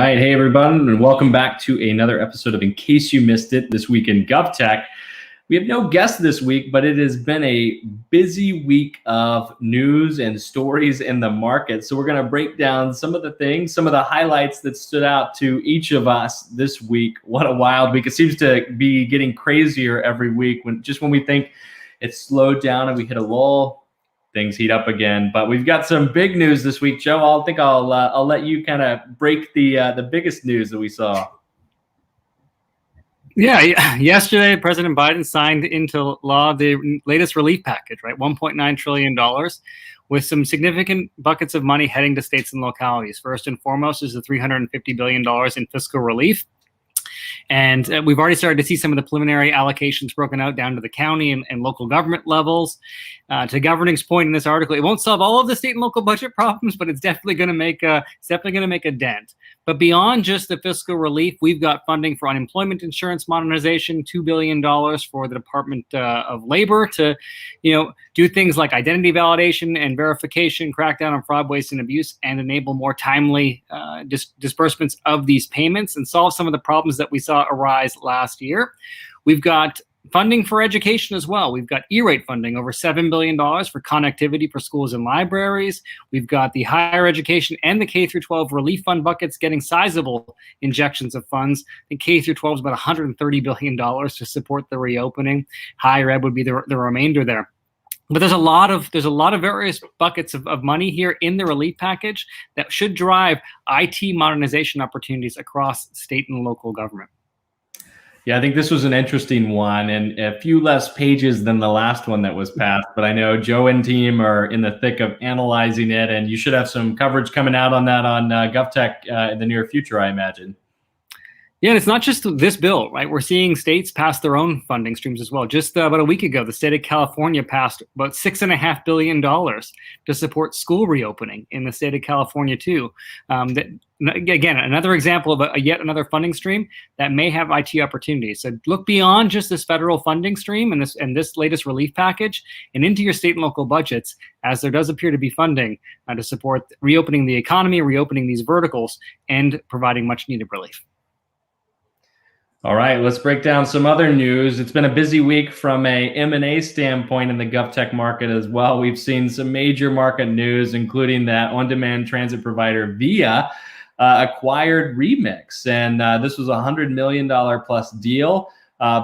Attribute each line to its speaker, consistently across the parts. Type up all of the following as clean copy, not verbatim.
Speaker 1: right. Hey, everyone, and welcome back to another episode of In Case You Missed It, this week in GovTech. We have no guest this week, but it has been a busy week of news and stories in the market. So we're going to break down some of the things, some of the highlights that stood out to each of us this week. What a wild week. It seems to be getting crazier every week. When we think it's slowed down and we hit a lull, things heat up again. But we've got some big news this week, Joe. I'll let you kind of break the biggest news that we saw.
Speaker 2: Yeah, yesterday President Biden signed into law the latest relief package, right? $1.9 trillion with some significant buckets of money heading to states and localities. First and foremost is the $350 billion in fiscal relief. And we've already started to see some of the preliminary allocations broken out down to the county and local government levels. To Governing's point in this article, it won't solve all of the state and local budget problems, but it's definitely going to make a dent. But beyond just the fiscal relief, we've got funding for unemployment insurance modernization, $2 billion for the Department of Labor to, do things like identity validation and verification, crack down on fraud, waste, and abuse, and enable more timely disbursements of these payments and solve some of the problems that we saw arise last year. We've got funding for education as well. We've got E-rate funding, over $7 billion for connectivity for schools and libraries. We've got the higher education and the K-12 relief fund buckets getting sizable injections of funds. I think K-12 is about $130 billion to support the reopening. Higher ed would be the remainder there. But there's a lot of various buckets of money here in the relief package that should drive IT modernization opportunities across state and local government.
Speaker 1: Yeah, I think this was an interesting one and a few less pages than the last one that was passed. But I know Joe and team are in the thick of analyzing it, and you should have some coverage coming out on that on GovTech in the near future, I imagine.
Speaker 2: Yeah, and it's not just this bill, right? We're seeing states pass their own funding streams as well. Just about a week ago, the state of California passed about $6.5 billion to support school reopening in the state of California too. Again, another example of yet another funding stream that may have IT opportunities. So look beyond just this federal funding stream and this latest relief package and into your state and local budgets, as there does appear to be funding to support reopening the economy, reopening these verticals, and providing much needed relief.
Speaker 1: All right, let's break down some other news. It's been a busy week from a M&A standpoint in the GovTech market as well. We've seen some major market news, including that on-demand transit provider Via acquired Remix. And this was a $100 million plus deal.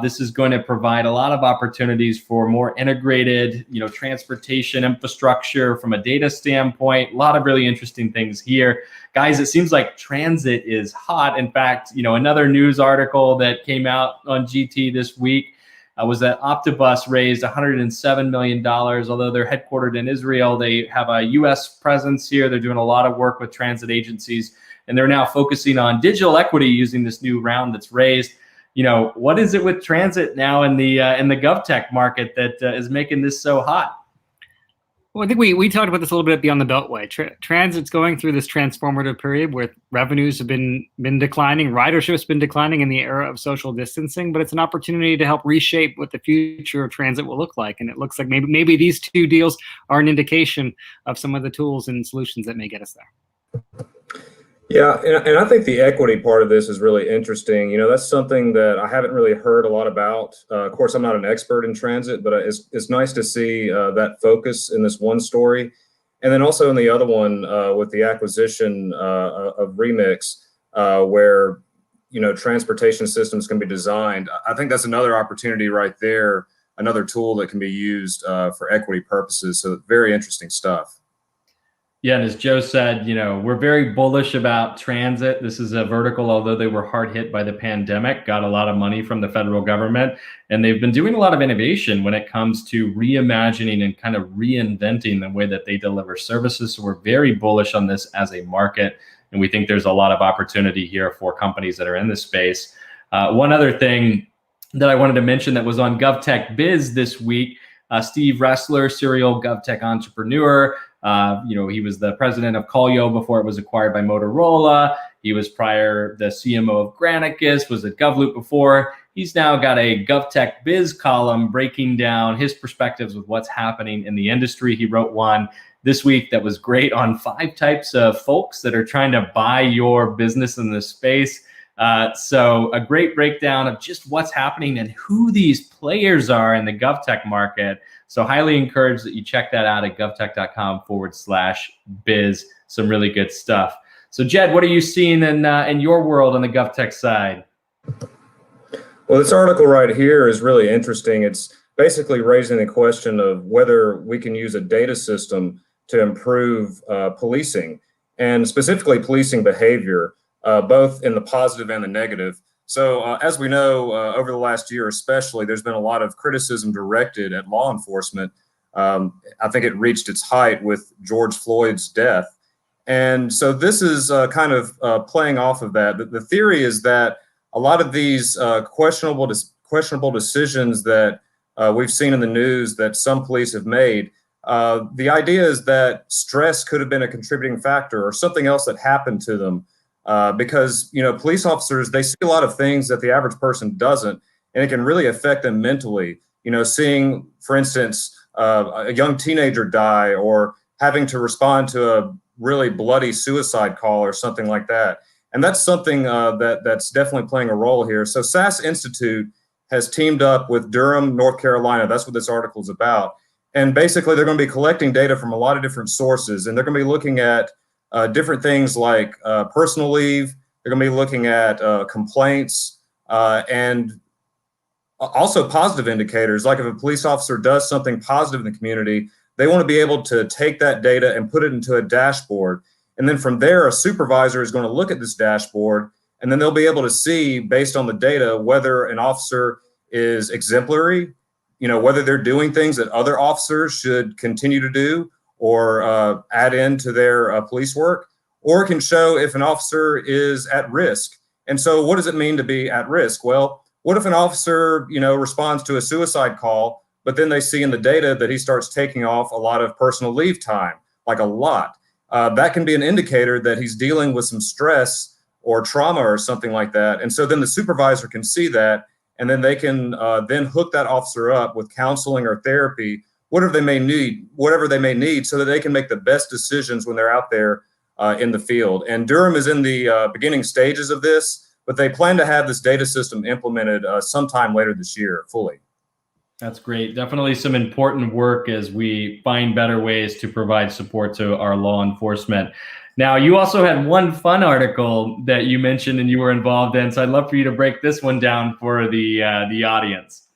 Speaker 1: This is going to provide a lot of opportunities for more integrated, transportation infrastructure from a data standpoint. A lot of really interesting things here. Guys, it seems like transit is hot. In fact, another news article that came out on GT this week was that Optibus raised $107 million. Although they're headquartered in Israel, they have a U.S. presence here. They're doing a lot of work with transit agencies, and they're now focusing on digital equity using this new round that's raised. What is it with transit now in the GovTech market that is making this so hot?
Speaker 2: Well, I think we talked about this a little bit beyond the Beltway. Transit's going through this transformative period where revenues have been declining, ridership's been declining in the era of social distancing, but it's an opportunity to help reshape what the future of transit will look like. And it looks like maybe these two deals are an indication of some of the tools and solutions that may get us there.
Speaker 3: Yeah, and I think the equity part of this is really interesting. That's something that I haven't really heard a lot about. Of course, I'm not an expert in transit, but it's nice to see that focus in this one story. And then also in the other one with the acquisition of Remix, where, transportation systems can be designed. I think that's another opportunity right there, another tool that can be used for equity purposes. So very interesting stuff.
Speaker 1: Yeah, and as Joe said, we're very bullish about transit. This is a vertical, although they were hard hit by the pandemic, got a lot of money from the federal government, and they've been doing a lot of innovation when it comes to reimagining and kind of reinventing the way that they deliver services. So we're very bullish on this as a market, and we think there's a lot of opportunity here for companies that are in this space. One other thing that I wanted to mention that was on GovTech Biz this week, Steve Ressler, serial GovTech entrepreneur. He was the president of Callyo before it was acquired by Motorola. He was prior the CMO of Granicus, was at GovLoop before. He's now got a GovTech Biz column breaking down his perspectives with what's happening in the industry. He wrote one this week that was great on 5 types of folks that are trying to buy your business in this space. So a great breakdown of just what's happening and who these players are in the GovTech market. So highly encourage that you check that out at govtech.com/biz. Some really good stuff. So Jed, what are you seeing in your world on the GovTech side?
Speaker 3: Well, this article right here is really interesting. It's basically raising the question of whether we can use a data system to improve policing, and specifically policing behavior, both in the positive and the negative. So as we know, over the last year especially, there's been a lot of criticism directed at law enforcement. I think it reached its height with George Floyd's death. And so this is kind of playing off of that. The theory is that a lot of these questionable decisions that we've seen in the news that some police have made, the idea is that stress could have been a contributing factor or something else that happened to them. Because, you know, police officers, they see a lot of things that the average person doesn't, and it can really affect them mentally. You know, seeing, for instance, a young teenager die, or having to respond to a really bloody suicide call or something like that. And that's something that's definitely playing a role here. So SAS Institute has teamed up with Durham, North Carolina. That's what this article is about. And basically, they're going to be collecting data from a lot of different sources, and they're going to be looking at different things like personal leave. They're going to be looking at complaints and also positive indicators. Like if a police officer does something positive in the community, they want to be able to take that data and put it into a dashboard. And then from there, a supervisor is going to look at this dashboard, and then they'll be able to see, based on the data, whether an officer is exemplary, you know, whether they're doing things that other officers should continue to do or add into their police work, or it can show if an officer is at risk. And so what does it mean to be at risk? Well, what if an officer, you know, responds to a suicide call, but then they see in the data that he starts taking off a lot of personal leave time, like a lot? That can be an indicator that he's dealing with some stress or trauma or something like that. And so then the supervisor can see that, and then they can then hook that officer up with counseling or therapy, whatever they may need, so that they can make the best decisions when they're out there in the field. And Durham is in the beginning stages of this, but they plan to have this data system implemented sometime later this year fully.
Speaker 1: That's great. Definitely some important work as we find better ways to provide support to our law enforcement. Now, you also had one fun article that you mentioned and you were involved in, so I'd love for you to break this one down for the audience.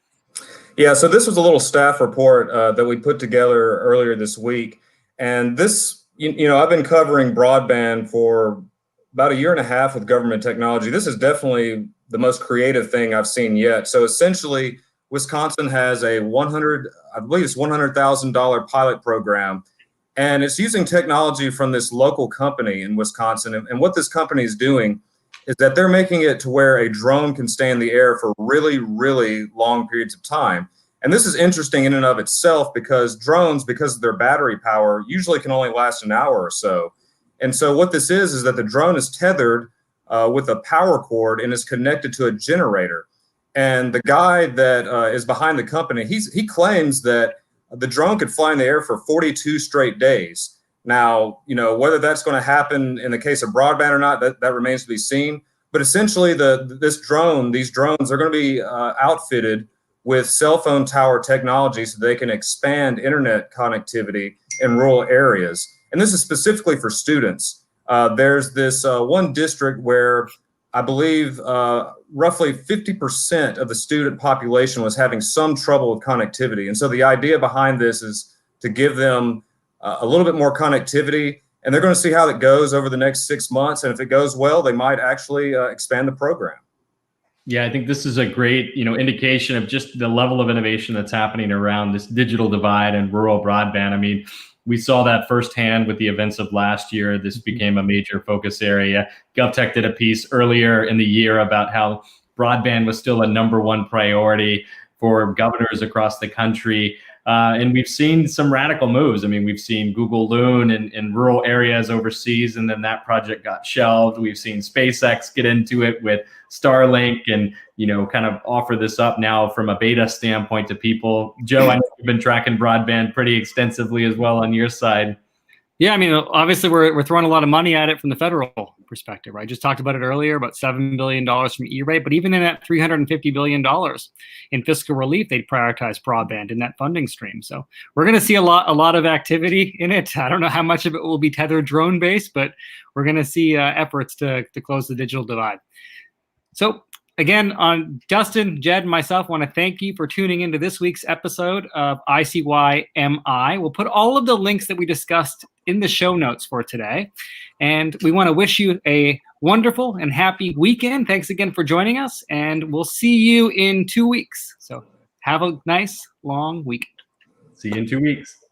Speaker 3: Yeah, so this was a little staff report that we put together earlier this week. And this, you know, I've been covering broadband for about a year and a half with government technology. This is definitely the most creative thing I've seen yet. So essentially, Wisconsin has a $100,000 pilot program, and it's using technology from this local company in Wisconsin. And what this company is doing is that they're making it to where a drone can stay in the air for really, really long periods of time. And this is interesting in and of itself, because drones, because of their battery power, usually can only last an hour or so. And so what this is that the drone is tethered with a power cord and is connected to a generator. And the guy that is behind the company, he claims that the drone could fly in the air for 42 straight days. Now, you know, whether that's going to happen in the case of broadband or not, that remains to be seen. But essentially, these drones are going to be outfitted with cell phone tower technology so they can expand internet connectivity in rural areas. And this is specifically for students. There's this one district where I believe roughly 50% of the student population was having some trouble with connectivity. And so the idea behind this is to give them a little bit more connectivity, and they're going to see how it goes over the next 6 months. And if it goes well, they might actually expand the program.
Speaker 1: Yeah, I think this is a great, you know, indication of just the level of innovation that's happening around this digital divide and rural broadband. I mean, we saw that firsthand with the events of last year. This became a major focus area. GovTech did a piece earlier in the year about how broadband was still a #1 priority for governors across the country. And we've seen some radical moves. I mean, we've seen Google Loon in rural areas overseas, and then that project got shelved. We've seen SpaceX get into it with Starlink and, you know, kind of offer this up now from a beta standpoint to people. Joe, I know you've been tracking broadband pretty extensively as well on your side.
Speaker 2: Yeah, I mean, obviously we're throwing a lot of money at it from the federal perspective, right? I just talked about it earlier, about $7 billion from E-rate, but even in that $350 billion in fiscal relief, they'd prioritize broadband in that funding stream. So we're going to see a lot of activity in it. I don't know how much of it will be tethered drone based, but we're going to see efforts to close the digital divide. So again, on Dustin, Jed, and myself, want to thank you for tuning into this week's episode of ICYMI. We'll put all of the links that we discussed in the show notes for today. And we want to wish you a wonderful and happy weekend. Thanks again for joining us, and we'll see you in 2 weeks. So have a nice, long weekend.
Speaker 1: See you in 2 weeks.